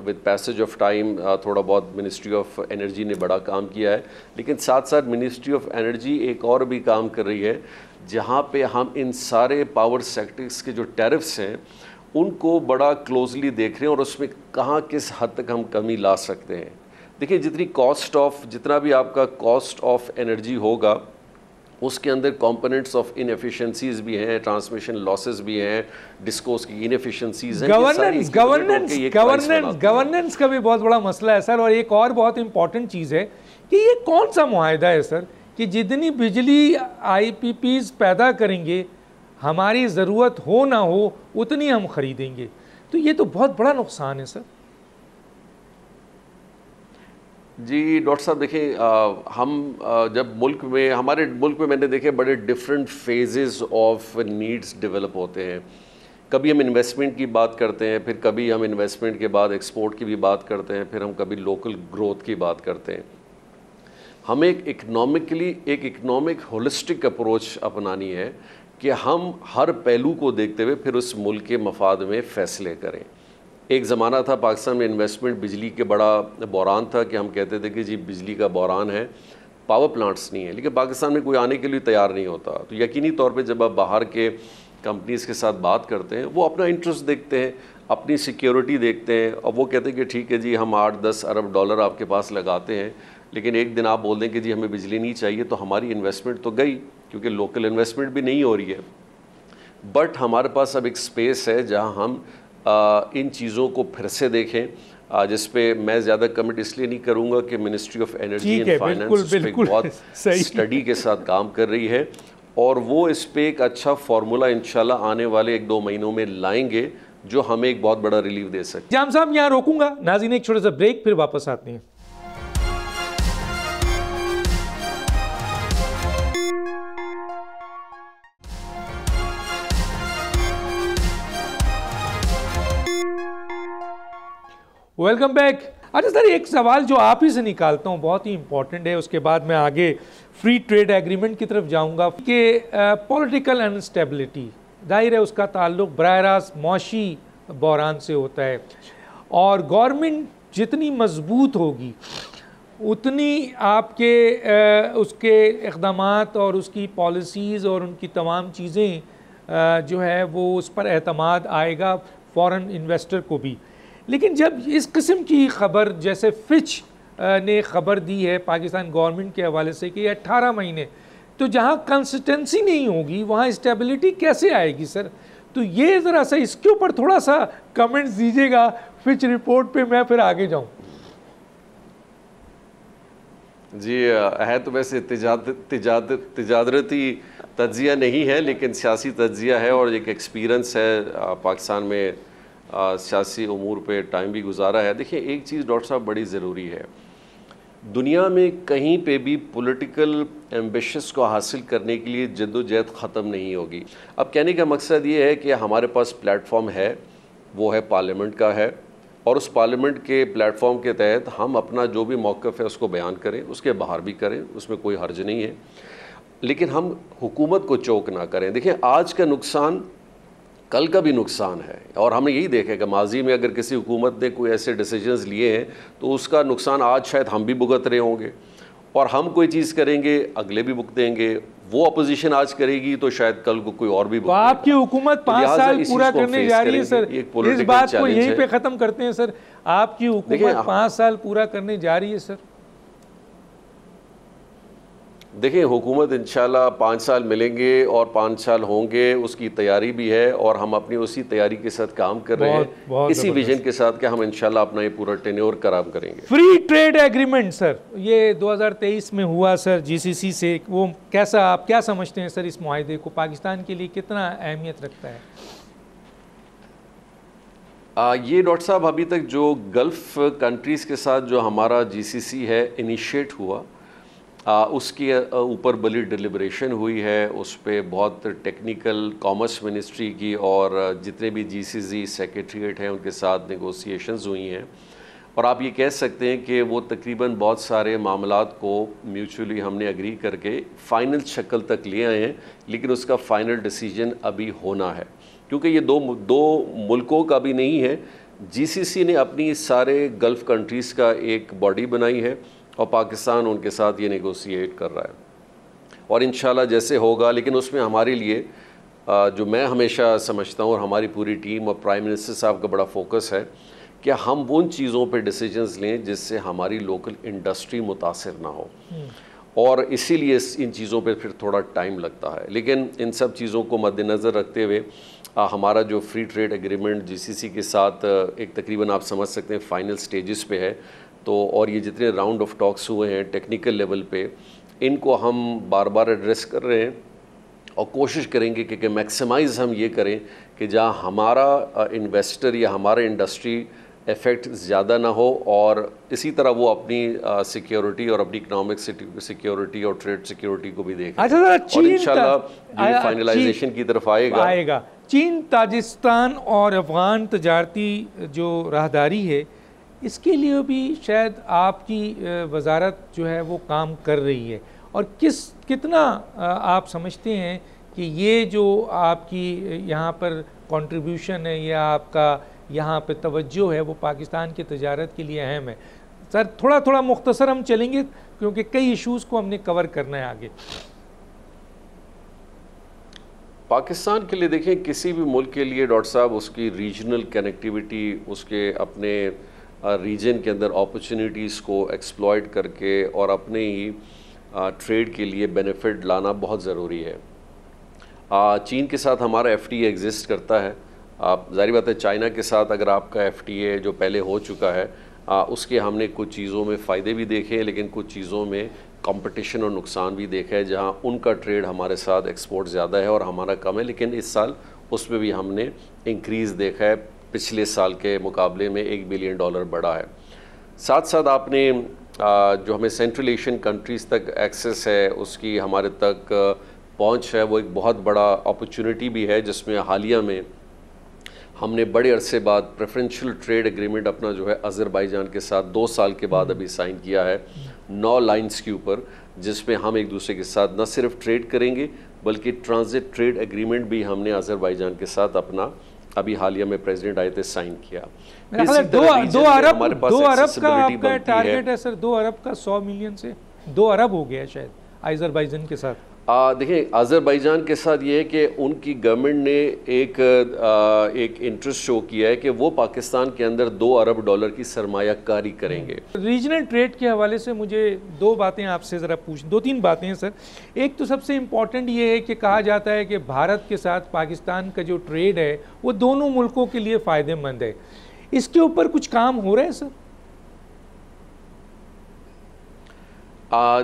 C: विद पैसेज ऑफ टाइम थोड़ा बहुत मिनिस्ट्री ऑफ एनर्जी ने बड़ा काम किया है, लेकिन साथ साथ मिनिस्ट्री ऑफ एनर्जी एक और भी काम कर रही है जहाँ पे हम इन सारे पावर सेक्टर्स के जो टैरिफ्स हैं उनको बड़ा क्लोजली देख रहे हैं और उसमें कहाँ किस हद तक हम कमी ला सकते हैं। देखिए, जितना भी आपका कॉस्ट ऑफ एनर्जी होगा उसके अंदर कंपोनेंट्स ऑफ इनएफिशिएंसीज भी हैं, ट्रांसमिशन लॉसेस भी हैं, डिस्कोस की इनएफिशिएंसीज हैं,
B: गवर्नेंस का भी बहुत बड़ा मसला है सर। और एक और बहुत इंपॉर्टेंट चीज़ है कि ये कौन सा मुआहदा है सर कि जितनी बिजली आईपीपीज पैदा करेंगे, हमारी ज़रूरत हो ना हो उतनी हम ख़रीदेंगे, तो ये तो बहुत बड़ा नुकसान है सर।
C: जी डॉक्टर साहब, देखिए हम जब हमारे मुल्क में मैंने देखे बड़े different phases of needs develop होते हैं। कभी हम इन्वेस्टमेंट की बात करते हैं, फिर कभी हम इन्वेस्टमेंट के बाद एक्सपोर्ट की भी बात करते हैं, फिर हम कभी लोकल ग्रोथ की बात करते हैं। हमें एक इकोनॉमिक होलिस्टिक अप्रोच अपनानी है कि हम हर पहलू को देखते हुए फिर उस मुल्क के मफाद में फ़ैसले करें। एक ज़माना था पाकिस्तान में इन्वेस्टमेंट बिजली के बड़ा बहरान था कि हम कहते थे कि जी बिजली का बहरान है, पावर प्लांट्स नहीं है, लेकिन पाकिस्तान में कोई आने के लिए तैयार नहीं होता। तो यकीनी तौर पे जब आप बाहर के कंपनीज़ के साथ बात करते हैं, वो अपना इंटरेस्ट देखते हैं, अपनी सिक्योरिटी देखते हैं, और वो कहते हैं कि ठीक है जी हम 8-10 अरब डॉलर आपके पास लगाते हैं, लेकिन एक दिन आप बोल दें कि जी हमें बिजली नहीं चाहिए, तो हमारी इन्वेस्टमेंट तो गई, क्योंकि लोकल इन्वेस्टमेंट भी नहीं हो रही है। बट हमारे पास अब एक स्पेस है जहाँ हम इन चीज़ों को फिर से देखें, जिस पे मैं ज़्यादा कमेंट इसलिए नहीं करूँगा कि ministry of energy and finance इस पे बहुत स्टडी के साथ काम कर रही है और वो इस पे एक अच्छा फार्मूला इंशाल्लाह आने वाले 1-2 महीनों में लाएंगे जो हमें एक बहुत बड़ा रिलीफ दे सके।
B: जाम साहब यहाँ रोकूंगा, नाज़रीन एक छोटा सा ब्रेक, फिर वापस आते हैं। Welcome back. अच्छा सर, एक सवाल जो आप ही से निकालता हूँ, बहुत ही इंपॉर्टेंट है, उसके बाद मैं आगे फ्री ट्रेड एग्रीमेंट की तरफ जाऊँगा कि पॉलिटिकल अनस्टेबिलिटी, जाहिर है उसका ताल्लुक बराह रास्त मौशी बहरान से होता है और गवर्नमेंट जितनी मजबूत होगी उतनी आपके उसके इक़दामात और उसकी पॉलिसीज़ और उनकी तमाम चीज़ें जो है वो उस पर एतमाद आएगा फॉरेन इन्वेस्टर को भी। लेकिन जब इस किस्म की ख़बर जैसे फिच ने ख़बर दी है पाकिस्तान गवर्नमेंट के हवाले से कि 18 महीने, तो जहाँ कंसिस्टेंसी नहीं होगी वहाँ स्टेबिलिटी कैसे आएगी सर? तो ये ज़रा सा इसके ऊपर थोड़ा सा कमेंट्स दीजिएगा फिच रिपोर्ट पे, मैं फिर आगे जाऊँ।
C: जी है तो वैसे तिजारती तज्जिया नहीं है लेकिन सियासी तज्जिया है और एक एक्सपीरियंस है, पाकिस्तान में सियासी उमूर पे टाइम भी गुजारा है। देखिए एक चीज़ डॉक्टर साहब बड़ी ज़रूरी है, दुनिया में कहीं पे भी पॉलिटिकल एम्बिशंस को हासिल करने के लिए जद्दोजहद ख़त्म नहीं होगी। अब कहने का मकसद ये है कि हमारे पास प्लेटफॉर्म है, वो है पार्लियामेंट का है और उस पार्लियामेंट के प्लेटफॉर्म के तहत हम अपना जो भी मौक़िफ़ है उसको बयान करें, उसके बाहर भी करें, उसमें कोई हर्ज नहीं है, लेकिन हम हुकूमत को चौक ना करें। देखिए आज का नुकसान कल का भी नुकसान है और हमने यही देखा कि माजी में अगर किसी हुकूमत ने कोई ऐसे डिसीजंस लिए हैं तो उसका नुकसान आज शायद हम भी भुगत रहे होंगे और हम कोई चीज़ करेंगे अगले भी भुगतेंगे, वो अपोजिशन आज करेगी तो शायद कल को कोई और भी भुगतेगा।
B: तो आपकी हुकूमत 5 साल पूरा करने जा रही है सर, इस बात को यहीं पे ख़त्म करते हैं सर, आपकी हुकूमत 5 साल पूरा करने जा रही है सर।
C: देखिए हुकूमत इंशाल्लाह 5 साल मिलेंगे और 5 साल होंगे, उसकी तैयारी भी है और हम अपनी उसी तैयारी के साथ काम कर रहे हैं, इसी विजन के साथ कि हम इंशाल्लाह अपना ये पूरा टेन्योर काम करेंगे।
B: फ्री ट्रेड एग्रीमेंट सर, ये 2023 में हुआ सर जीसीसी से, वो कैसा, आप क्या समझते हैं सर इस मुआहदे को पाकिस्तान के लिए कितना अहमियत रखता है?
C: ये डॉक्टर साहब अभी तक जो गल्फ़ कंट्रीज़ के साथ जो हमारा जीसीसी है इनिशिएट हुआ, उसके ऊपर बड़ी डिलिब्रेशन हुई है, उस पर बहुत टेक्निकल कॉमर्स मिनिस्ट्री की और जितने भी जीसीसी सेक्रेटरीट हैं उनके साथ नेगोशिएशंस हुई हैं और आप ये कह सकते हैं कि वो तकरीबन बहुत सारे मामलात को म्यूचुअली हमने एग्री करके फ़ाइनल शक्ल तक ले आए हैं, लेकिन उसका फ़ाइनल डिसीजन अभी होना है क्योंकि ये दो मुल्कों का भी नहीं है। जीसीसी ने अपनी सारे गल्फ़ कंट्रीज़ का एक बॉडी बनाई है और पाकिस्तान उनके साथ ये नेगोशिएट कर रहा है और इंशाल्लाह जैसे होगा, लेकिन उसमें हमारे लिए जो मैं हमेशा समझता हूँ और हमारी पूरी टीम और प्राइम मिनिस्टर साहब का बड़ा फोकस है कि हम उन चीज़ों पे डिसीजंस लें जिससे हमारी लोकल इंडस्ट्री मुतासिर ना हो और इसीलिए इन चीज़ों पे फिर थोड़ा टाइम लगता है। लेकिन इन सब चीज़ों को मद्देनज़र रखते हुए हमारा जो फ्री ट्रेड एग्रीमेंट जीसीसी के साथ एक तकरीबन आप समझ सकते हैं फाइनल स्टेजेस पे है, तो और ये जितने राउंड ऑफ टॉक्स हुए हैं टेक्निकल लेवल पे, इनको हम बार बार एड्रेस कर रहे हैं और कोशिश करेंगे कि मैक्सिमाइज़ हम ये करें कि जहाँ हमारा इन्वेस्टर या हमारा इंडस्ट्री इफ़ेक्ट ज़्यादा ना हो और इसी तरह वो अपनी सिक्योरिटी और अपनी इकनॉमिक सिक्योरिटी और ट्रेड सिक्योरिटी को भी देखें।
B: अच्छा सर,
C: और इंशाल्लाह ये फाइनलाइजेशन की तरफ आएगा।
B: चीन ताजिस्तान और अफ़गान तजारती जो राहदारी है इसके लिए भी शायद आपकी वजारत जो है वो काम कर रही है और कितना आप समझते हैं कि ये जो आपकी यहाँ पर कंट्रीब्यूशन है या आपका यहाँ पे तवज्जो है वो पाकिस्तान की तजारत के लिए अहम है? सर थोड़ा थोड़ा मुख्तसर हम चलेंगे क्योंकि कई इशूज़ को हमने कवर करना है आगे।
C: पाकिस्तान के लिए देखें, किसी भी मुल्क के लिए डॉक्टर साहब उसकी रीजनल कनेक्टिविटी, उसके अपने रीजन के अंदर अपॉर्चुनिटीज़ को एक्सप्लॉइट करके और अपने ही ट्रेड के लिए बेनिफिट लाना बहुत ज़रूरी है। चीन के साथ हमारा FTA एग्जिस्ट करता है, आप जाहिर बात है चाइना के साथ अगर आपका FTA जो पहले हो चुका है उसके हमने कुछ चीज़ों में फ़ायदे भी देखे हैं, लेकिन कुछ चीज़ों में कंपटीशन और नुकसान भी देखा है, जहां उनका ट्रेड हमारे साथ एक्सपोर्ट ज़्यादा है और हमारा कम है, लेकिन इस साल उसमें भी हमने इंक्रीज़ देखा है, पिछले साल के मुकाबले में $1 बिलियन बढ़ा है। साथ साथ आपने जो हमें सेंट्रल एशियन कंट्रीज़ तक एक्सेस है, उसकी हमारे तक पहुंच है, वो एक बहुत बड़ा अपॉर्चुनिटी भी है, जिसमें हालिया में हमने बड़े अरसे बाद प्रेफरेंशियल ट्रेड एग्रीमेंट अपना जो है अज़रबैजान के साथ 2 साल के बाद अभी साइन किया है 9 लाइन्स के ऊपर, जिसमें हम एक दूसरे के साथ न सिर्फ ट्रेड करेंगे बल्कि ट्रांजिट ट्रेड एग्रीमेंट भी हमने अज़रबैजान के साथ अपना अभी हालिया में प्रेसिडेंट आए थे साइन किया।
B: दो अरब का आपका टारगेट है सर, 2 अरब का 100 मिलियन से 2 अरब हो गया शायद अज़रबैजान के साथ।
C: देखिए अज़रबैजान के साथ ये है कि उनकी गवर्नमेंट ने एक इंटरेस्ट शो किया है कि वो पाकिस्तान के अंदर $2 अरब की सरमायाकारी करेंगे।
B: रीजनल ट्रेड के हवाले से मुझे 2 बातें आपसे ज़रा 2-3 बातें हैं सर। एक तो सबसे इम्पॉर्टेंट ये है कि कहा जाता है कि भारत के साथ पाकिस्तान का जो ट्रेड है वो दोनों मुल्कों के लिए फ़ायदेमंद है, इसके ऊपर कुछ काम हो रहा है सर?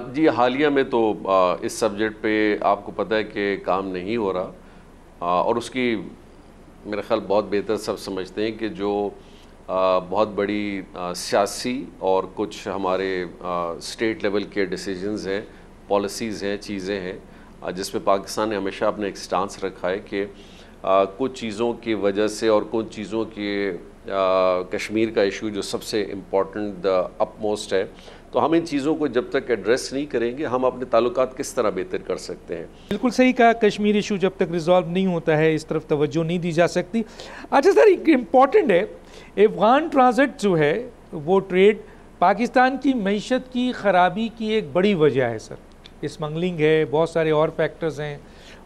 C: जी हालिया में तो इस सब्जेक्ट पे आपको पता है कि काम नहीं हो रहा, और उसकी मेरा ख्याल बहुत बेहतर सब समझते हैं कि जो बहुत बड़ी सियासी और कुछ हमारे स्टेट लेवल के डिसीजंस हैं, पॉलिसीज़ हैं, चीज़ें हैं, जिसमें पाकिस्तान ने हमेशा अपने एक स्टांस रखा है कि कुछ चीज़ों की वजह से और कुछ चीज़ों के कश्मीर का इशू जो सबसे इम्पॉर्टेंट अपमोस्ट है, तो हम इन चीज़ों को जब तक एड्रेस नहीं करेंगे हम अपने ताल्लुकात किस तरह बेहतर कर सकते हैं।
B: बिल्कुल सही कहा, कश्मीर इशू जब तक रिजॉल्व नहीं होता है इस तरफ तवज्जो नहीं दी जा सकती। अच्छा सर, एक इम्पॉर्टेंट है, अफगान ट्रांजिट जो है वो ट्रेड पाकिस्तान की मईशत की ख़राबी की एक बड़ी वजह है सर। स्मगलिंग है, बहुत सारे और फैक्टर्स हैं।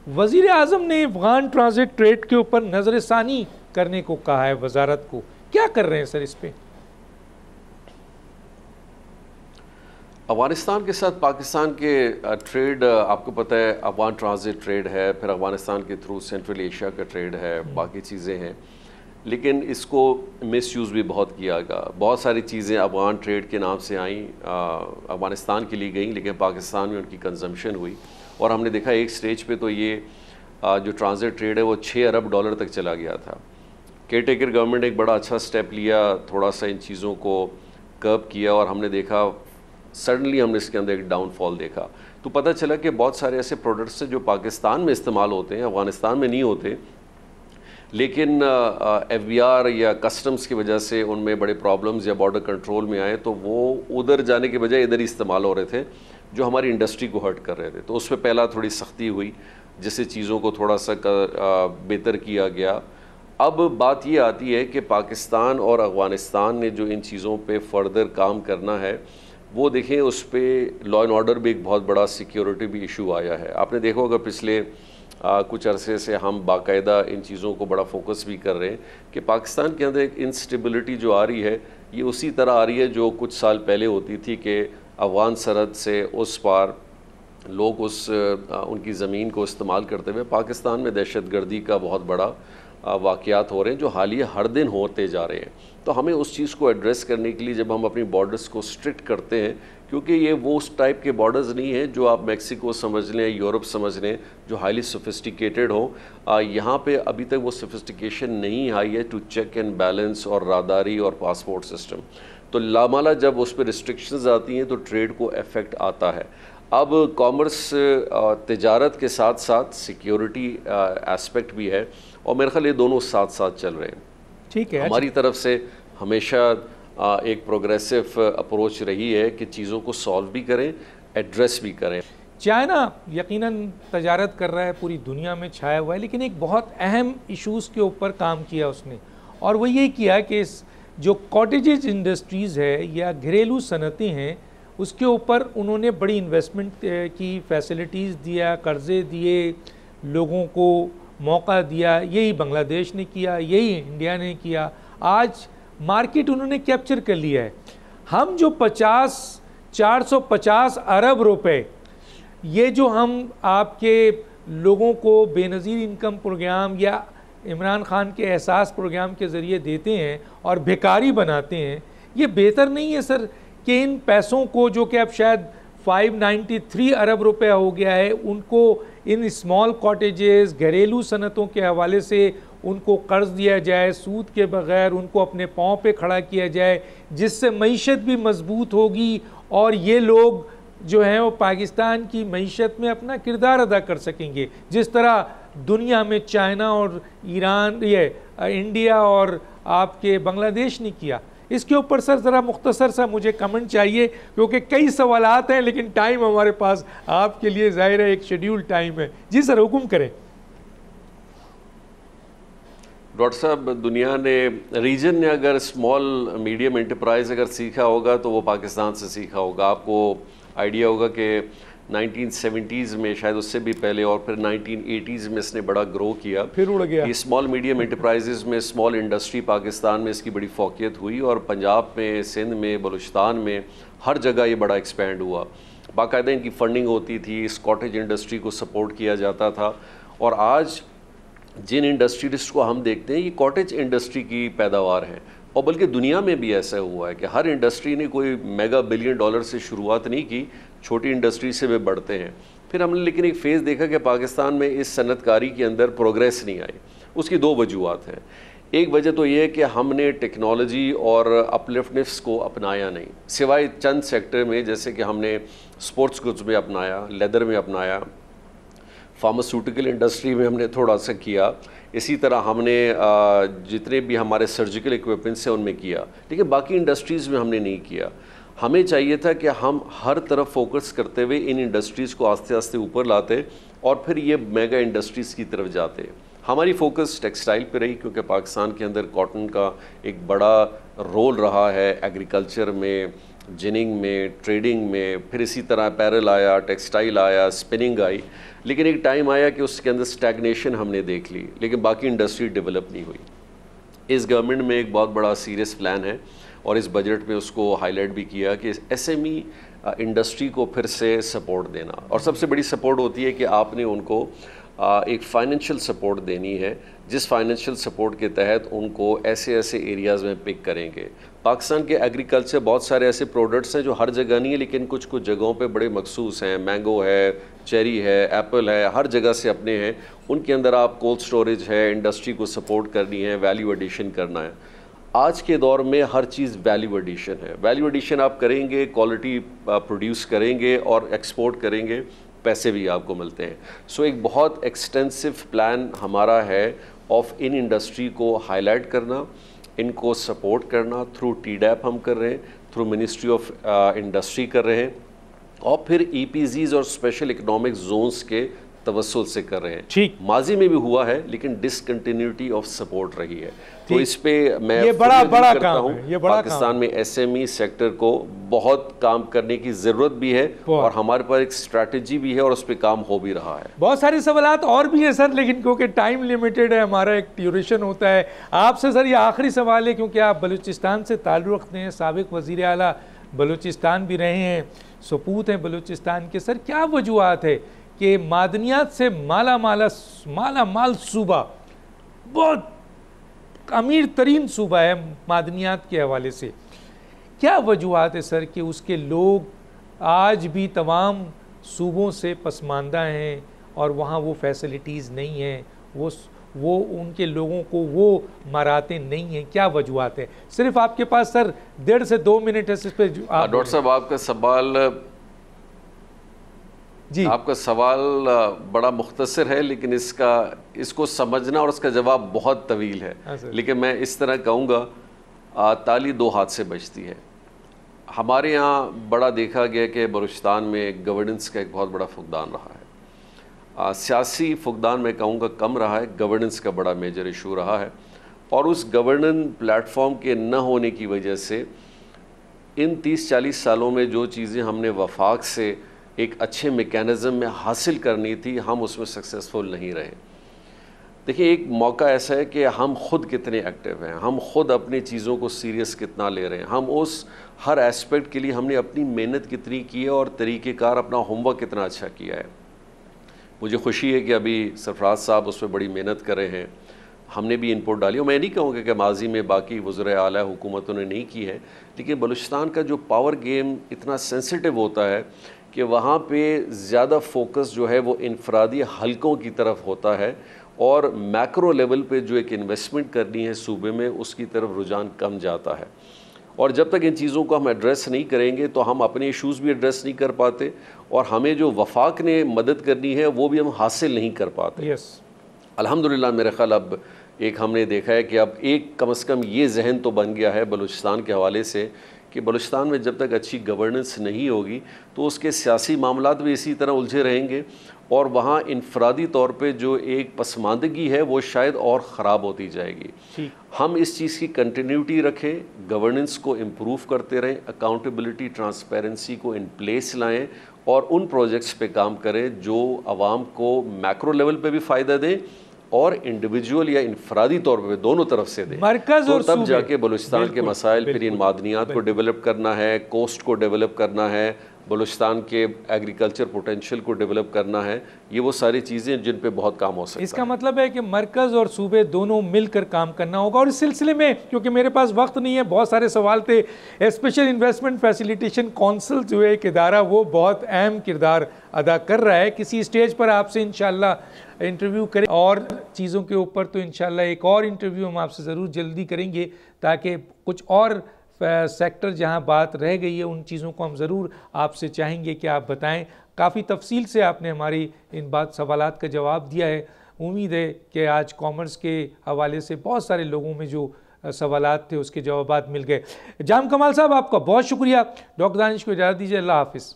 B: वज़ीर आज़म ने अफगान ट्रांजिट ट्रेड के ऊपर नज़रसानी करने को कहा है वजारत को, क्या कर रहे हैं सर इस पर?
C: अफ़गानिस्तान के साथ पाकिस्तान के ट्रेड आपको पता है, अफगान ट्रांजिट ट्रेड है, फिर अफ़गानिस्तान के थ्रू सेंट्रल एशिया का ट्रेड है, बाकी चीज़ें हैं, लेकिन इसको मिसयूज़ भी बहुत किया गया। बहुत सारी चीज़ें अफगान ट्रेड के नाम से आई, अफ़गानिस्तान के लिए गई, लेकिन पाकिस्तान में उनकी कंजम्पशन हुई, और हमने देखा एक स्टेज पे तो ये जो ट्रांजिट ट्रेड है वो $6 अरब तक चला गया था। केयरटेकर गवर्नमेंट ने एक बड़ा अच्छा स्टेप लिया, थोड़ा सा इन चीज़ों को कर्ब किया, और हमने देखा सडनली हमने इसके अंदर एक डाउनफॉल देखा। तो पता चला कि बहुत सारे ऐसे प्रोडक्ट्स हैं जो पाकिस्तान में इस्तेमाल होते हैं, अफ़गानिस्तान में नहीं होते, लेकिन FBR या कस्टम्स की वजह से उनमें बड़े प्रॉब्लम्स या बॉर्डर कंट्रोल में आए, तो वो उधर जाने के बजाय इधर ही इस्तेमाल हो रहे थे, जो हमारी इंडस्ट्री को हर्ट कर रहे थे। तो उस पर पहला थोड़ी सख्ती हुई, जिससे चीज़ों को थोड़ा सा बेहतर किया गया। अब बात ये आती है कि पाकिस्तान और अफ़गानिस्तान ने जो इन चीज़ों पे फर्दर काम करना है, वो देखें उस पर लॉ एंड ऑर्डर भी एक बहुत बड़ा सिक्योरिटी भी इशू आया है। आपने देखो अगर पिछले कुछ अरसे से हम बाकायदा इन चीज़ों को बड़ा फोकस भी कर रहे हैं कि पाकिस्तान के अंदर एक इंस्टेबिलिटी जो आ रही है, ये उसी तरह आ रही है जो कुछ साल पहले होती थी कि अफगान सरहद से उस पार लोग उनकी ज़मीन को इस्तेमाल करते हुए पाकिस्तान में दहशतगर्दी का बहुत बड़ा वाक़यात हो रहे हैं, जो हालिया हर दिन होते जा रहे हैं। तो हमें उस चीज़ को एड्रेस करने के लिए जब हम अपनी बॉर्डर्स को स्ट्रिक्ट करते हैं, क्योंकि ये वो उस टाइप के बॉर्डर्स नहीं हैं जो आप मैक्सिको समझ लें, यूरोप समझ लें, जो हाईली सोफिस्टिकेटेड हो। यहाँ पे अभी तक वो सोफिस्टिकेशन नहीं आई है टू चेक एंड बैलेंस और रादारी और पासपोर्ट सिस्टम। तो लामाला जब उस पर रिस्ट्रिक्शंस आती हैं तो ट्रेड को इफ़ेक्ट आता है। अब कॉमर्स तिजारत के साथ साथ सिक्योरिटी एस्पेक्ट भी है, और मेरे ख्याल ये दोनों साथ साथ चल रहे हैं।
B: ठीक है,
C: हमारी तरफ से हमेशा एक प्रोग्रेसिव अप्रोच रही है कि चीज़ों को सॉल्व भी करें, एड्रेस भी करें।
B: चाइना यकीनन तजारत कर रहा है, पूरी दुनिया में छाया हुआ है, लेकिन एक बहुत अहम इश्यूज़ के ऊपर काम किया उसने, और वो ये किया कि जो कॉटेजेज इंडस्ट्रीज़ है या घरेलू सनतें हैं, उसके ऊपर उन्होंने बड़ी इन्वेस्टमेंट की, फैसिलिटीज़ दिया, कर्ज़े दिए, लोगों को मौका दिया। यही बांग्लादेश ने किया, यही इंडिया ने किया। आज मार्केट उन्होंने कैप्चर कर लिया है। हम जो 450 अरब रुपए, ये जो हम आपके लोगों को बेनज़ीर इनकम प्रोग्राम या इमरान खान के एहसास प्रोग्राम के ज़रिए देते हैं और भिखारी बनाते हैं, ये बेहतर नहीं है सर कि इन पैसों को, जो कि अब शायद 593 अरब रुपए हो गया है, उनको इन स्मॉल कॉटेजेस, घरेलू सनतों के हवाले से उनको कर्ज दिया जाए, सूद के बगैर उनको अपने पाँव पे खड़ा किया जाए, जिससे मईशत भी मजबूत होगी और ये लोग जो हैं वो पाकिस्तान की मईशत में अपना किरदार अदा कर सकेंगे, जिस तरह दुनिया में चाइना और ईरान, ये इंडिया और आपके बांग्लादेश ने किया। इसके ऊपर सर ज़रा मुख्तसर सा मुझे कमेंट चाहिए, क्योंकि कई सवालात हैं लेकिन टाइम हमारे पास आपके लिए ज़ाहिर है एक शेड्यूल टाइम है। जी सर, हुक्म करें।
C: डॉक्टर साहब, दुनिया ने, रीजन ने अगर स्मॉल मीडियम एंटरप्राइज अगर सीखा होगा तो वो पाकिस्तान से सीखा होगा। आपको आइडिया होगा कि 1970s में, शायद उससे भी पहले, और फिर 1980s में इसने बड़ा ग्रो किया,
B: फिर उड़ गया।
C: ये स्मॉल मीडियम एंटरप्राइजेज में स्मॉल इंडस्ट्री पाकिस्तान में इसकी बड़ी फोकियत हुई और पंजाब में, सिंध में, बलूचिस्तान में, हर जगह ये बड़ा एक्सपेंड हुआ। बाकायदा इनकी फंडिंग होती थी, इस कॉटेज इंडस्ट्री को सपोर्ट किया जाता था। और आज जिन इंडस्ट्रियलिस्ट को हम देखते हैं, ये कॉटेज इंडस्ट्री की पैदावार है। और बल्कि दुनिया में भी ऐसा हुआ है कि हर इंडस्ट्री ने कोई मेगा बिलियन डॉलर से शुरुआत नहीं की, छोटी इंडस्ट्री से वे बढ़ते हैं। फिर हमने लेकिन एक फ़ेज़ देखा कि पाकिस्तान में इस सनतकारी के अंदर प्रोग्रेस नहीं आई। उसकी दो वजूहत हैं। एक वजह तो ये है कि हमने टेक्नोलॉजी और अपलिफ्टनेस को अपनाया नहीं, सिवाय चंद सेक्टर में, जैसे कि हमने स्पोर्ट्स गुड्स में अपनाया, लेदर में अपनाया, फार्मास्यूटिकल इंडस्ट्री में हमने थोड़ा सा किया, इसी तरह हमने जितने भी हमारे सर्जिकल इक्विपमेंट्स हैं उनमें किया, लेकिन बाकी इंडस्ट्रीज़ में हमने नहीं किया। हमें चाहिए था कि हम हर तरफ फोकस करते हुए इन इंडस्ट्रीज़ को आस्ते आस्ते ऊपर लाते और फिर ये मेगा इंडस्ट्रीज़ की तरफ जाते। हमारी फोकस टेक्सटाइल पे रही, क्योंकि पाकिस्तान के अंदर कॉटन का एक बड़ा रोल रहा है, एग्रीकल्चर में, जिनिंग में, ट्रेडिंग में, फिर इसी तरह अपैरल आया, टेक्सटाइल आया, स्पिनिंग आई। लेकिन एक टाइम आया कि उसके अंदर स्टैग्नेशन हमने देख ली, लेकिन बाकी इंडस्ट्री डेवलप नहीं हुई। इस गवर्नमेंट में एक बहुत बड़ा सीरियस प्लान है और इस बजट में उसको हाईलाइट भी किया कि एसएमई इंडस्ट्री को फिर से सपोर्ट देना, और सबसे बड़ी सपोर्ट होती है कि आपने उनको एक फाइनेंशियल सपोर्ट देनी है, जिस फाइनेंशियल सपोर्ट के तहत उनको ऐसे ऐसे एरियाज़ में पिक करेंगे। पाकिस्तान के एग्रीकल्चर बहुत सारे ऐसे प्रोडक्ट्स हैं जो हर जगह नहीं है, लेकिन कुछ कुछ जगहों पे बड़े मखसूस हैं। मैंगो है, चेरी है, एप्पल है, हर जगह से अपने हैं। उनके अंदर आप कोल्ड स्टोरेज है, इंडस्ट्री को सपोर्ट करनी है, वैल्यू एडिशन करना है। आज के दौर में हर चीज़ वैल्यू एडिशन है। वैल्यू एडिशन आप करेंगे, क्वालिटी प्रोड्यूस करेंगे और एक्सपोर्ट करेंगे, पैसे भी आपको मिलते हैं। सो एक बहुत एक्सटेंसिव प्लान हमारा है ऑफ इन इंडस्ट्री को हाईलाइट करना, इनको सपोर्ट करना। थ्रू टीडैप हम कर रहे हैं, थ्रू मिनिस्ट्री ऑफ इंडस्ट्री कर रहे हैं, और फिर ईपीजीज और स्पेशल इकोनॉमिक जोन्स के तवस्सुल से कर रहे हैं।
B: ठीक,
C: माजी में भी हुआ है, लेकिन डिसकंटिन्यूटी ऑफ सपोर्ट रही है। तो इस पे मैं
B: ये बड़ा काम है, ये बड़ा
C: पाकिस्तान में एसएमई सेक्टर को बहुत काम करने की ज़रूरत भी है और हमारे पास एक स्ट्रैटेजी भी है और उस पर काम हो भी रहा है।
B: बहुत सारे सवालात और भी हैं सर, लेकिन क्योंकि टाइम लिमिटेड है, हमारा एक ड्यूरेशन होता है। आपसे सर ये आखिरी सवाल है, क्योंकि आप बलूचिस्तान से ताल्लुक़ रखते हैं, साबिक़ वज़ीर आला बलूचिस्तान भी रहे हैं, सपूत हैं बलूचिस्तान के। सर क्या वजूहत है कि मादनियात से माला माल सूबा, बहुत अमीर तरीन सूबा है मादनियात के हवाले से, क्या वजूहत है सर कि उसके लोग आज भी तमाम सूबों से पसमानदा हैं और वहाँ वो फैसिलिटीज़ नहीं हैं, वो उनके लोगों को वो मराते नहीं हैं? क्या वजूहत है? सिर्फ आपके पास सर 1.5 से 2 मिनट है इस पर।
C: डॉक्टर साहब, आपका सवाल बड़ा मुख्तसर है, लेकिन इसको समझना और उसका जवाब बहुत तवील है। लेकिन मैं इस तरह कहूँगा, ताली दो हाथ से बजती है। हमारे यहाँ बड़ा देखा गया कि बलूचिस्तान में गवर्नेंस का एक बहुत बड़ा फुकदान रहा है। सियासी फुकदान मैं कहूँगा कम रहा है, गवर्नेंस का बड़ा मेजर इशू रहा है। और उस गवर्नेंस प्लेटफॉर्म के न होने की वजह से इन 30-40 सालों में जो चीज़ें हमने वफाक से एक अच्छे मेकैनिज़्म में हासिल करनी थी, हम उसमें सक्सेसफुल नहीं रहे। देखिए, एक मौका ऐसा है कि हम खुद कितने एक्टिव हैं, हम खुद अपनी चीज़ों को सीरियस कितना ले रहे हैं, हम उस हर एस्पेक्ट के लिए हमने अपनी मेहनत कितनी की है और तरीक़ेकार अपना होमवर्क कितना अच्छा किया है। मुझे खुशी है कि अभी सरफराज साहब उस पर बड़ी मेहनत कर रहे हैं। हमने भी इनपुट डाली। और मैं नहीं कहूँगा कि माजी में बाकी वज़राए आला हुकूमतों ने नहीं की है, लेकिन बलूचिस्तान का जो पावर गेम इतना सेंसिटिव होता है कि वहाँ पे ज़्यादा फोकस जो है वो इनफरादी हलकों की तरफ होता है, और मैक्रो लेवल पे जो एक इन्वेस्टमेंट करनी है सूबे में, उसकी तरफ रुझान कम जाता है। और जब तक इन चीज़ों को हम एड्रेस नहीं करेंगे तो हम अपने इश्यूज़ भी एड्रेस नहीं कर पाते, और हमें जो वफाक ने मदद करनी है वो भी हम हासिल नहीं कर पाते।
B: यस,
C: अल्हम्दुलिल्लाह मेरे ख्याल अब एक हमने देखा है कि अब एक कम से कम ये जहन तो बन गया है बलूचिस्तान के हवाले से कि बलूचिस्तान में जब तक अच्छी गवर्नेंस नहीं होगी तो उसके सियासी मामलात भी इसी तरह उलझे रहेंगे, और वहाँ इनफरादी तौर पे जो एक पसमानदगी है वो शायद और ख़राब होती जाएगी। हम इस चीज़ की कंटिन्यूटी रखें, गवर्नेंस को इम्प्रूव करते रहें, अकाउंटेबिलिटी ट्रांसपेरेंसी को इन प्लेस लाएं, और उन प्रोजेक्ट्स पे काम करें जो आवाम को मैक्रो लेवल पे भी फ़ायदा दें और इंडिविजुअल या इनफरादी तौर पे दोनों तरफ से दें।
B: मरकज़
C: तो
B: और
C: तब जाके बलूचिस्तान के मसाइल, फिर इन मादनियात को डेवलप करना है, कोस्ट को डेवलप करना है, बलूचिस्तान के एग्रीकल्चर पोटेंशियल को डेवलप करना है, ये वो सारी चीज़ें जिन पे बहुत काम हो सकता है।
B: इसका मतलब है कि मरकज़ और सूबे दोनों मिलकर काम करना होगा। और इस सिलसिले में, क्योंकि मेरे पास वक्त नहीं है, बहुत सारे सवाल थे। स्पेशल इन्वेस्टमेंट फैसिलिटेशन काउंसिल जो है एक इदारा, वो बहुत अहम किरदार अदा कर रहा है। किसी स्टेज पर आपसे इंशाल्लाह इंटरव्यू करें, और चीज़ों के ऊपर तो इंशाल्लाह एक और इंटरव्यू हम आपसे ज़रूर जल्दी करेंगे, ताकि कुछ और सेक्टर जहां बात रह गई है उन चीज़ों को हम ज़रूर आपसे चाहेंगे कि आप बताएं। काफ़ी तफसील से आपने हमारी इन सवालात का जवाब दिया है। उम्मीद है कि आज कॉमर्स के हवाले से बहुत सारे लोगों में जो सवालात थे उसके जवाबात मिल गए। जाम कमाल साहब, आपका बहुत शुक्रिया। डॉक्टर दानिश को इजाज़त दीजिए। अल्लाह हाफिज़।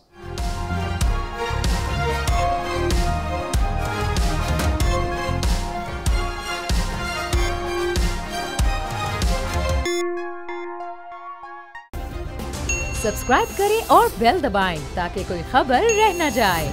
A: सब्सक्राइब करें और बेल दबाएं ताकि कोई खबर रह न जाए।